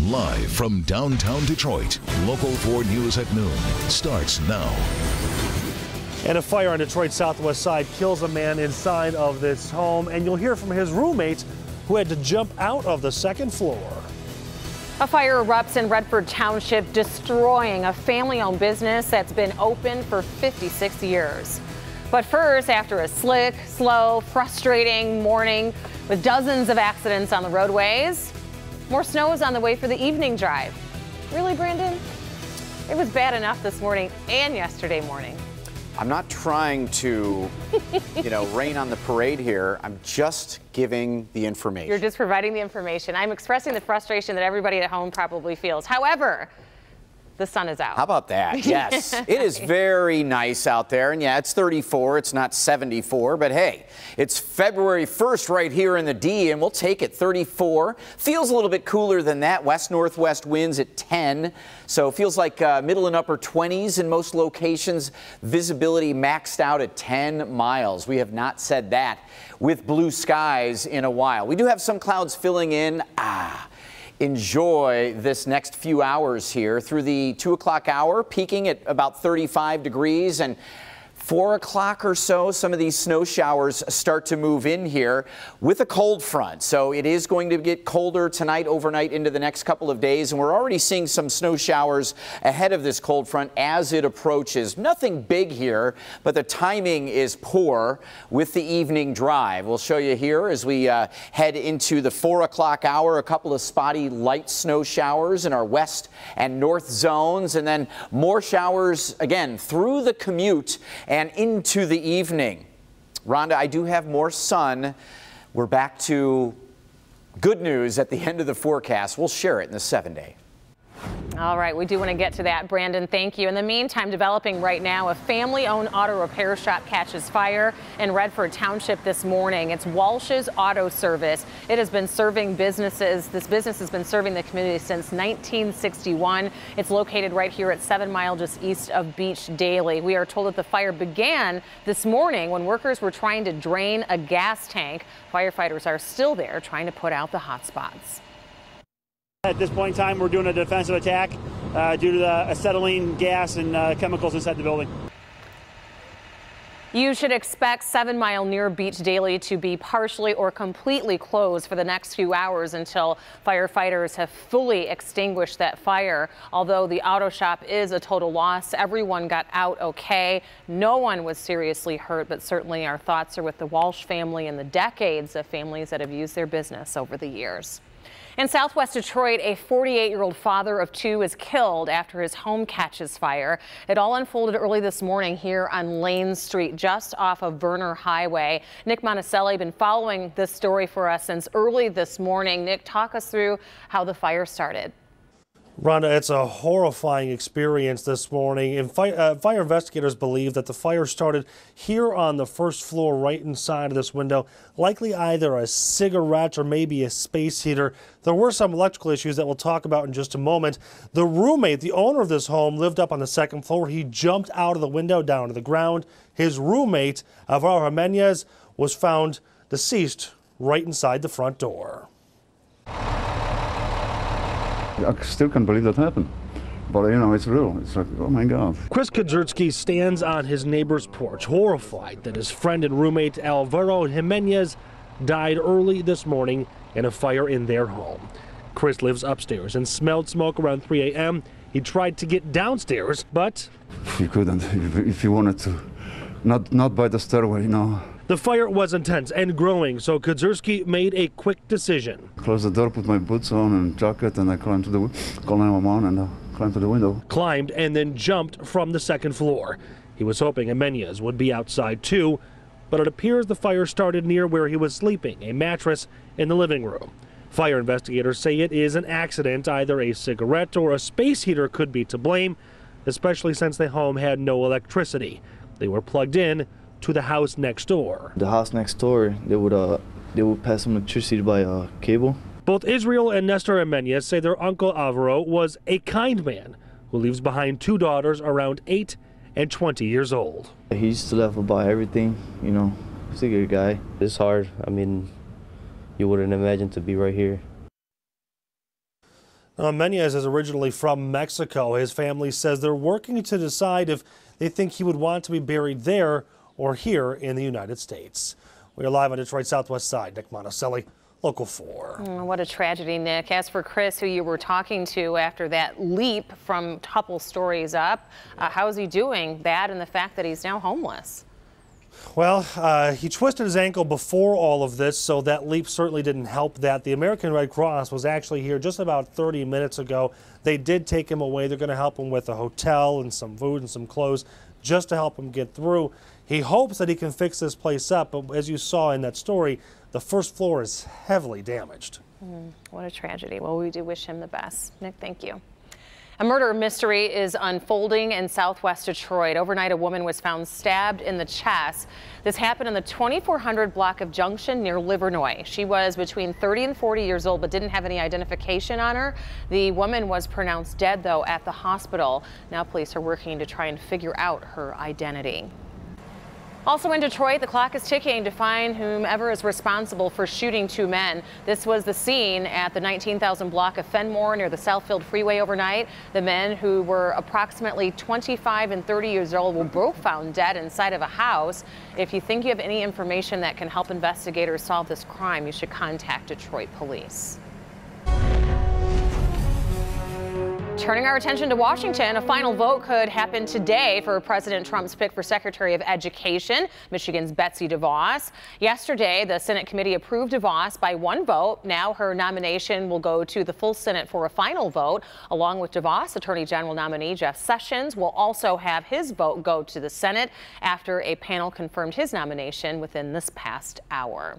Live from downtown Detroit, Local 4 News at noon starts now. And a fire on Detroit's southwest side kills a man inside of this home, and you'll hear from his roommates who had to jump out of the second floor. A fire erupts in Redford Township, destroying a family-owned business that's been open for 56 years. But first, after a slick, slow, frustrating morning with dozens of accidents on the roadways, more snow is on the way for the evening drive. Really, Brandon? It was bad enough this morning and yesterday morning. I'm not trying to, rain on the parade here. I'm just giving the information. You're just providing the information. I'm expressing the frustration that everybody at home probably feels. However, the sun is out. How about that? Yes, it is very nice out there. And yeah, it's 34. It's not 74. But hey, it's February 1st right here in the D, and we'll take it. 34. Feels a little bit cooler than that. West-northwest winds at 10. So it feels like middle and upper 20s in most locations. Visibility maxed out at 10 miles. We have not said that with blue skies in a while. We do have some clouds filling in. Enjoy this next few hours here through the 2 o'clock hour, peaking at about 35 degrees, and 4 o'clock or so, some of these snow showers start to move in here with a cold front. So it is going to get colder tonight, overnight, into the next couple of days. And we're already seeing some snow showers ahead of this cold front as it approaches. Nothing big here, but the timing is poor with the evening drive. We'll show you here as we head into the 4 o'clock hour, a couple of spotty light snow showers in our west and north zones, and then more showers again through the commute and into the evening. Rhonda, I do have more sun. We're back to good news at the end of the forecast. We'll share it in the 7-day. All right, we do want to get to that, Brandon. Thank you. In the meantime, developing right now, a family-owned auto repair shop catches fire in Redford Township this morning. It's Walsh's Auto Service. It has been serving businesses. This business has been serving the community since 1961. It's located right here at 7 Mile, just east of Beach Daily. We are told that the fire began this morning when workers were trying to drain a gas tank. Firefighters are still there trying to put out the hot spots. At this point in time, we're doing a defensive attack due to the acetylene gas and chemicals inside the building. You should expect 7 Mile near Beach Daily to be partially or completely closed for the next few hours until firefighters have fully extinguished that fire. Although the auto shop is a total loss, everyone got out okay. No one was seriously hurt, but certainly our thoughts are with the Walsh family and the decades of families that have used their business over the years. In southwest Detroit, a 48-year-old father of 2 is killed after his home catches fire. It all unfolded early this morning here on Lane Street, just off of Verner Highway. Nick Monticelli been following this story for us since early this morning. Nick, talk us through how the fire started. Rhonda, it's a horrifying experience this morning, and fire investigators believe that the fire started here on the first floor right inside of this window, likely either a cigarette or maybe a space heater. There were some electrical issues that we'll talk about in just a moment. The roommate, the owner of this home, lived up on the second floor. He jumped out of the window down to the ground. His roommate, Alvaro Jimenez, was found deceased right inside the front door. I still can't believe that happened. But, it's real. It's like, oh, my God. Chris Kadzierski stands on his neighbor's porch, horrified that his friend and roommate Alvaro Jimenez died early this morning in a fire in their home. Chris lives upstairs and smelled smoke around 3 a.m. He tried to get downstairs, but you couldn't, if you wanted to. Not by the stairway, no. The fire was intense and growing, so Kadzierski made a quick decision. Closed the door, put my boots on and jacket, and I climbed to the called 911 and climbed to the window. Climbed and then jumped from the second floor. He was hoping Jimenez would be outside too, but it appears the fire started near where he was sleeping, a mattress in the living room. Fire investigators say it is an accident. Either a cigarette or a space heater could be to blame, especially since the home had no electricity. They were plugged in to the house next door. The house next door, they would pass some electricity by cable. Both Israel and Nestor Jimenez say their uncle Alvaro was a kind man who leaves behind 2 daughters around 8 and 20 years old. He used to laugh about everything, he's a good guy. It's hard. I mean, you wouldn't imagine to be right here. Menez is originally from Mexico. His family says they're working to decide if they think he would want to be buried there or here in the United States. We are live on Detroit's Southwest Side. Nick Monticelli, Local 4. What a tragedy, Nick. As for Chris, who you were talking to after that leap from a couple stories up, how is he doing? That and the fact that he's now homeless. Well, he twisted his ankle before all of this, so that leap certainly didn't help that. The American Red Cross was actually here just about 30 minutes ago. They did take him away. They're going to help him with a hotel and some food and some clothes just to help him get through. He hopes that he can fix this place up, but as you saw in that story, the first floor is heavily damaged. What a tragedy. Well, we do wish him the best. Nick, thank you. A murder mystery is unfolding in southwest Detroit. Overnight, a woman was found stabbed in the chest. This happened in the 2400 block of Junction near Livernois. She was between 30 and 40 years old, but didn't have any identification on her. The woman was pronounced dead, though, at the hospital. Now police are working to try and figure out her identity. Also in Detroit, the clock is ticking to find whomever is responsible for shooting two men. This was the scene at the 19,000 block of Fenmore near the Southfield Freeway overnight. The men, who were approximately 25 and 30 years old, were both found dead inside of a house. If you think you have any information that can help investigators solve this crime, you should contact Detroit police. Turning our attention to Washington, a final vote could happen today for President Trump's pick for Secretary of Education, Michigan's Betsy DeVos. Yesterday, the Senate committee approved DeVos by one vote. Now her nomination will go to the full Senate for a final vote. Along with DeVos, Attorney General nominee Jeff Sessions will also have his vote go to the Senate after a panel confirmed his nomination within this past hour.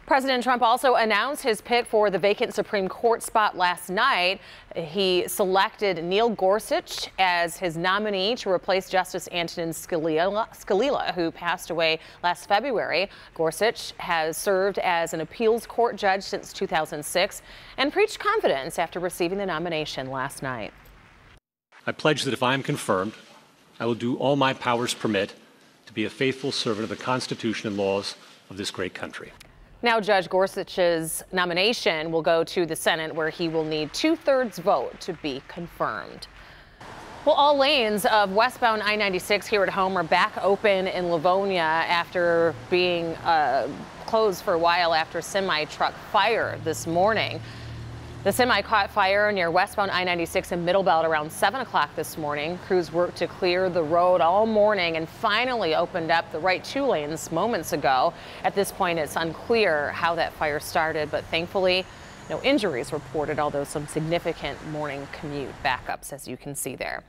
President Trump also announced his pick for the vacant Supreme Court spot last night. He selected Neil Gorsuch as his nominee to replace Justice Antonin Scalia, who passed away last February. Gorsuch has served as an appeals court judge since 2006 and preached confidence after receiving the nomination last night. I pledge that if I am confirmed, I will do all my powers permit to be a faithful servant of the Constitution and laws of this great country. Now Judge Gorsuch's nomination will go to the Senate, where he will need 2/3 vote to be confirmed. Well, all lanes of westbound I-96 here at home are back open in Livonia after being closed for a while after a semi-truck fire this morning. The semi caught fire near westbound I-96 in Middlebelt around 7 o'clock this morning. Crews worked to clear the road all morning and finally opened up the right two lanes moments ago. At this point, it's unclear how that fire started, but thankfully, no injuries reported, although some significant morning commute backups, as you can see there.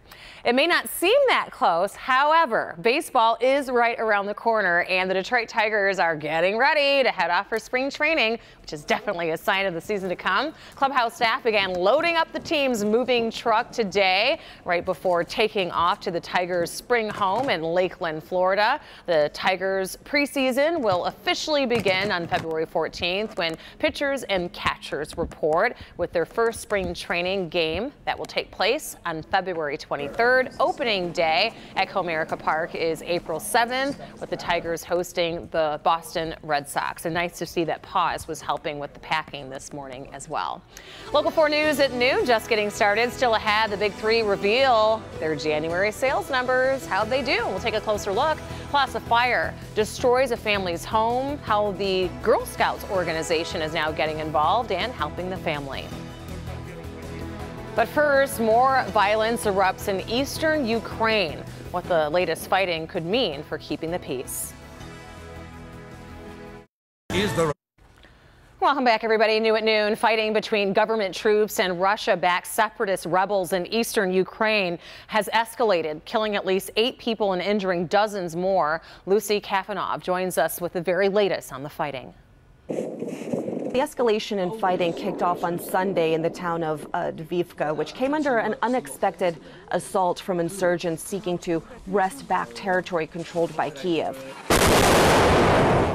It may not seem that close. However, baseball is right around the corner, and the Detroit Tigers are getting ready to head off for spring training, which is definitely a sign of the season to come. Clubhouse staff began loading up the team's moving truck today, right before taking off to the Tigers' spring home in Lakeland, Florida. The Tigers' preseason will officially begin on February 14th when pitchers and catchers report, with their first spring training game that will take place on February 23rd. Opening day at Comerica Park is April 7th, with the Tigers hosting the Boston Red Sox. And nice to see that Pause was helping with the packing this morning as well. Local 4 News at noon, just getting started. Still ahead, the Big Three reveal their January sales numbers. How'd they do? We'll take a closer look. Plus, a fire destroys a family's home, how the Girl Scouts organization is now getting involved and helping the family. But first, more violence erupts in eastern Ukraine. What the latest fighting could mean for keeping the peace. Welcome back, everybody. New at noon. Fighting between government troops and Russia-backed separatist rebels in eastern Ukraine has escalated, killing at least 8 people and injuring dozens more. Lucy Kafanov joins us with the very latest on the fighting. The escalation in fighting kicked off on Sunday in the town of Dvivka, which came under an unexpected assault from insurgents seeking to wrest back territory controlled by Kiev.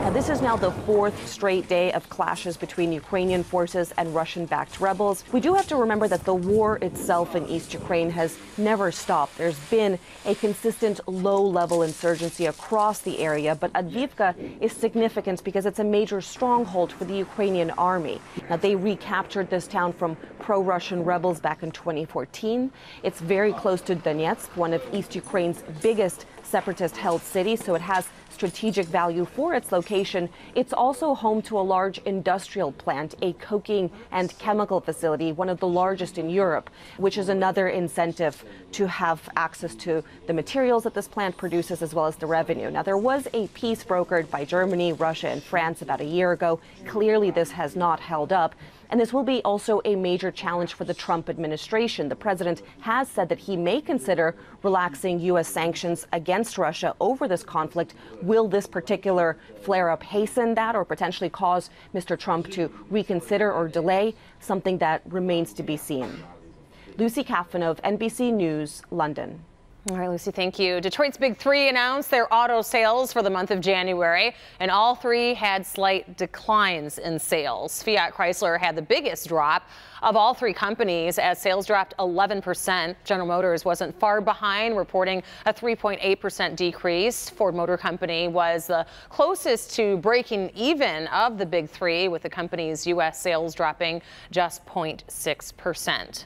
Now, this is now the 4th straight day of clashes between Ukrainian forces and Russian-backed rebels. We do have to remember that the war itself in East Ukraine has never stopped. There's been a consistent low-level insurgency across the area, but Avdiivka is significant because it's a major stronghold for the Ukrainian army. Now, they recaptured this town from pro-Russian rebels back in 2014. It's very close to Donetsk, one of East Ukraine's biggest separatist-held cities, so it has strategic value for its location. It's also home to a large industrial plant, a coking and chemical facility, one of the largest in Europe, which is another incentive to have access to the materials that this plant produces as well as the revenue. Now, there was a peace brokered by Germany, Russia, and France about a year ago. Clearly, this has not held up. And this will be also a major challenge for the Trump administration. The president has said that he may consider relaxing U.S. sanctions against Russia over this conflict. Will this particular flare-up hasten that or potentially cause Mr. Trump to reconsider or delay? Something that remains to be seen. Lucy Kafanov, NBC News, London. All right, Lucy, thank you. Detroit's Big Three announced their auto sales for the month of January, and all three had slight declines in sales. Fiat Chrysler had the biggest drop of all three companies as sales dropped 11%. General Motors wasn't far behind, reporting a 3.8% decrease. Ford Motor Company was the closest to breaking even of the Big Three, with the company's U.S. sales dropping just 0.6%.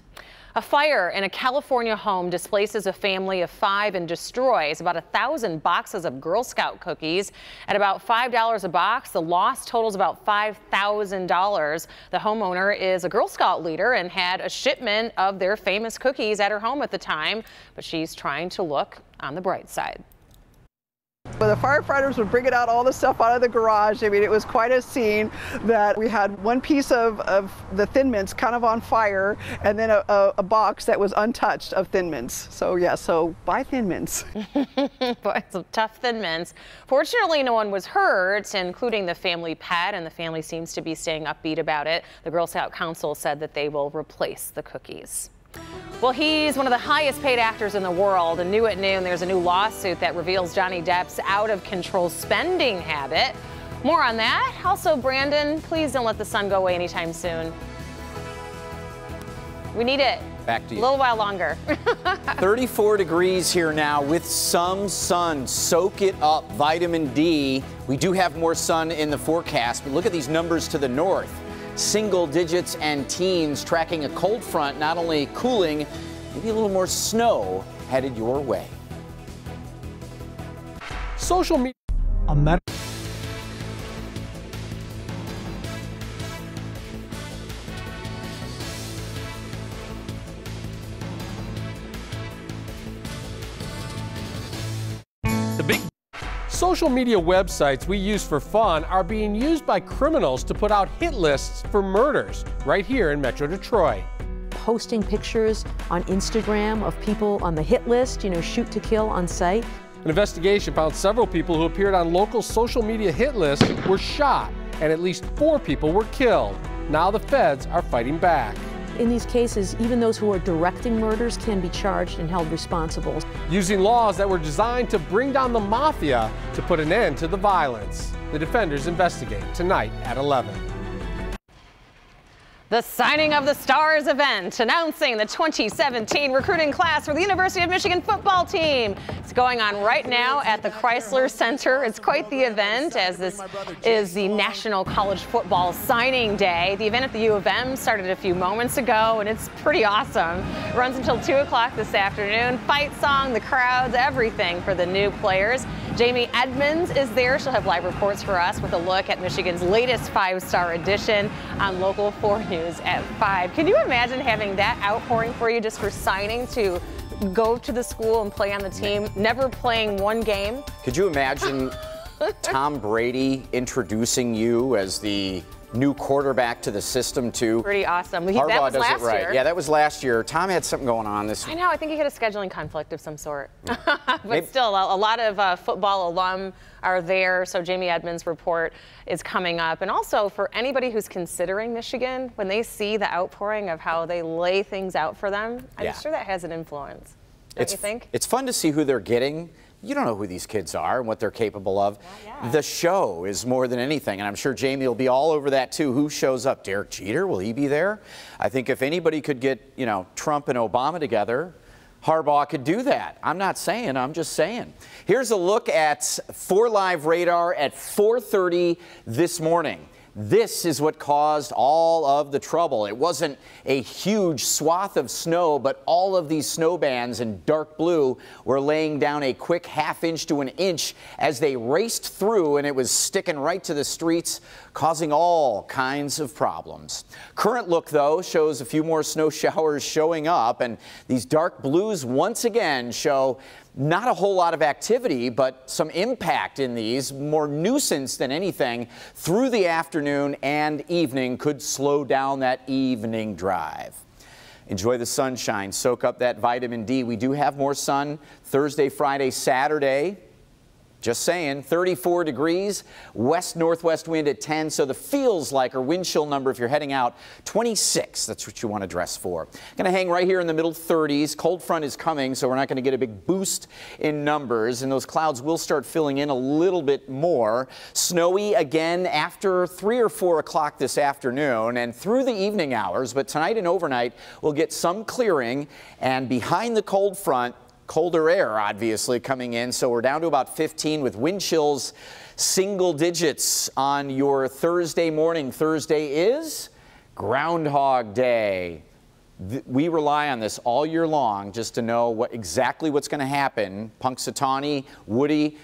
A fire in a California home displaces a family of 5 and destroys about 1,000 boxes of Girl Scout cookies at about $5 a box. The loss totals about $5,000. The homeowner is a Girl Scout leader and had a shipment of their famous cookies at her home at the time, but she's trying to look on the bright side. The firefighters were bringing out all the stuff out of the garage. I mean, it was quite a scene that we had one piece of the Thin Mints kind of on fire and then a box that was untouched of Thin Mints. So yeah, so buy Thin Mints. Boy, some tough Thin Mints. Fortunately, no one was hurt, including the family pet, and the family seems to be staying upbeat about it. The Girl Scout Council said that they will replace the cookies. Well, he's one of the highest paid actors in the world, and new at noon, there's a new lawsuit that reveals Johnny Depp's out-of-control spending habit. More on that. Also, Brandon, please don't let the sun go away anytime soon. We need it. Back to you. A little while longer. 34 degrees here now with some sun. Soak it up. Vitamin D. We do have more sun in the forecast, but look at these numbers to the north. Single digits and teens, tracking a cold front, not only cooling, maybe a little more snow headed your way. Social media. The big social media websites we use for fun are being used by criminals to put out hit lists for murders right here in Metro Detroit. Posting pictures on Instagram of people on the hit list, shoot to kill on site. An investigation found several people who appeared on local social media hit lists were shot, and at least 4 people were killed. Now the feds are fighting back. In these cases, even those who are directing murders can be charged and held responsible. Using laws that were designed to bring down the mafia to put an end to the violence. The defenders investigate tonight at 11. The Signing of the Stars event announcing the 2017 recruiting class for the University of Michigan football team. It's going on right now at the Chrysler Center. It's quite the event, as this is the National College Football Signing Day. The event at the U of M started a few moments ago, and it's pretty awesome. It runs until 2 o'clock this afternoon. Fight song, the crowds, everything for the new players. Jamie Edmonds is there. She'll have live reports for us with a look at Michigan's latest 5-star edition on Local 4 News at 5. Can you imagine having that outpouring for you just for signing to go to the school and play on the team, never playing one game? Could you imagine Tom Brady introducing you as the new quarterback to the system too? Pretty awesome. That Harbaugh was does last it right. year. Yeah, that was last year. Tom had something going on this. I know. I think he had a scheduling conflict of some sort. But still, a lot of football alum are there. So Jamie Edmonds' report is coming up. And also for anybody who's considering Michigan, when they see the outpouring of how they lay things out for them, I'm sure that has an influence. don't you think? It's fun to see who they're getting. You don't know who these kids are and what they're capable of. The show is more than anything, and I'm sure Jamie will be all over that too. Who shows up? Derek Jeter, will he be there? I think if anybody could get, you know, Trump and Obama together, Harbaugh could do that. I'm not saying, I'm just saying. Here's a look at 4 Live radar at 4:30 this morning. This is what caused all of the trouble. It wasn't a huge swath of snow, but all of these snow bands in dark blue were laying down a quick ½ to an inch as they raced through, and it was sticking right to the streets, causing all kinds of problems. Current look, though, shows a few more snow showers showing up, and these dark blues once again show not a whole lot of activity, but some impact in these, more nuisance than anything, through the afternoon and evening could slow down that evening drive. Enjoy the sunshine, soak up that vitamin D. We do have more sun Thursday, Friday, Saturday. Just saying, 34 degrees, west-northwest wind at 10, so the feels like, or wind chill number if you're heading out, 26. That's what you want to dress for. Going to hang right here in the middle 30s. Cold front is coming, so we're not going to get a big boost in numbers, and those clouds will start filling in a little bit more. Snowy again after 3 or 4 o'clock this afternoon and through the evening hours, but tonight and overnight we'll get some clearing, and behind the cold front, colder air obviously coming in, so we're down to about 15 with wind chills single digits on your Thursday morning. Thursday is Groundhog Day. We rely on this all year long just to know exactly what's going to happen. Punxsutawney, Woody,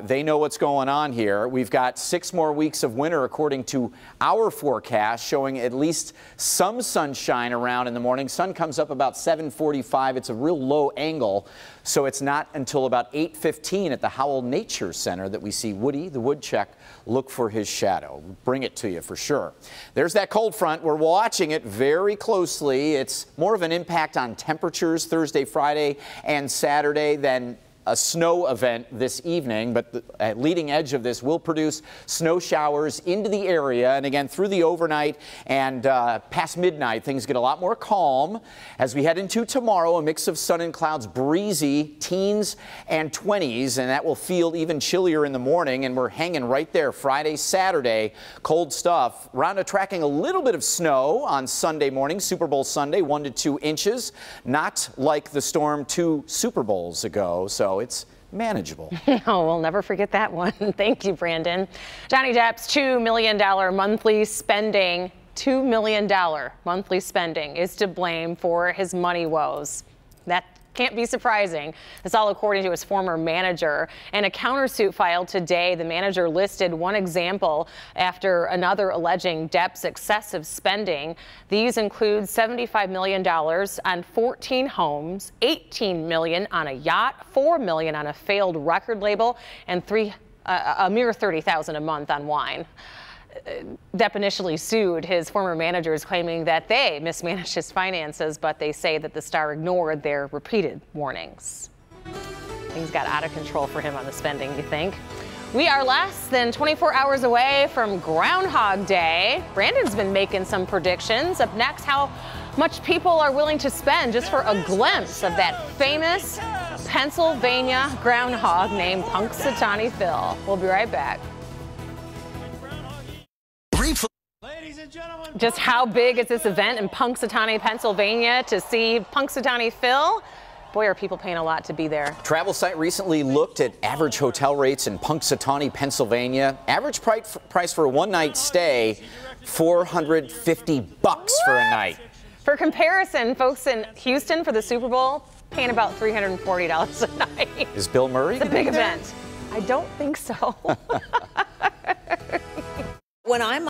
they know what's going on here. We've got 6 more weeks of winter according to our forecast, showing at least some sunshine around in the morning. Sun comes up about 7:45. It's a real low angle, so it's not until about 8:15 at the Howell Nature Center that we see Woody the woodchuck look for his shadow. Bring it to you for sure. There's that cold front. We're watching it very closely. It's more of an impact on temperatures Thursday, Friday, and Saturday than a snow event this evening, but the leading edge of this will produce snow showers into the area, and again through the overnight and past midnight things get a lot more calm as we head into tomorrow. A mix of sun and clouds, breezy teens and 20s, and that will feel even chillier in the morning, and we're hanging right there Friday, Saturday, cold stuff. Round tracking a little bit of snow on Sunday morning, Super Bowl Sunday, 1 to 2 inches, not like the storm 2 Super Bowls ago, so it's manageable. Oh, we'll never forget that one. Thank you, Brandon. Johnny Depp's $2 million monthly spending, $2 million monthly spending is to blame for his money woes. That can't be surprising. That's all according to his former manager. And a countersuit filed today. The manager listed one example after another alleging Depp's excessive spending. These include $75 million on 14 homes, $18 million on a yacht, $4 million on a failed record label, and a mere $30,000 a month on wine. Depp initially sued his former managers, claiming that they mismanaged his finances, but they say that the star ignored their repeated warnings. Things got out of control for him on the spending, you think? We are less than 24 hours away from Groundhog Day. Brandon's been making some predictions. Up next, how much people are willing to spend just for a glimpse of that famous Pennsylvania groundhog named Punxsutawney Phil. We'll be right back. Just how big is this event in Punxsutawney, Pennsylvania to see Punxsutawney Phil? Boy, are people paying a lot to be there. Travel site recently looked at average hotel rates in Punxsutawney, Pennsylvania. Average price for a one-night stay, $450 for a night. For comparison, folks in Houston for the Super Bowl paying about $340 a night. Is Bill Murray? It's a big event. I don't think so. When I'm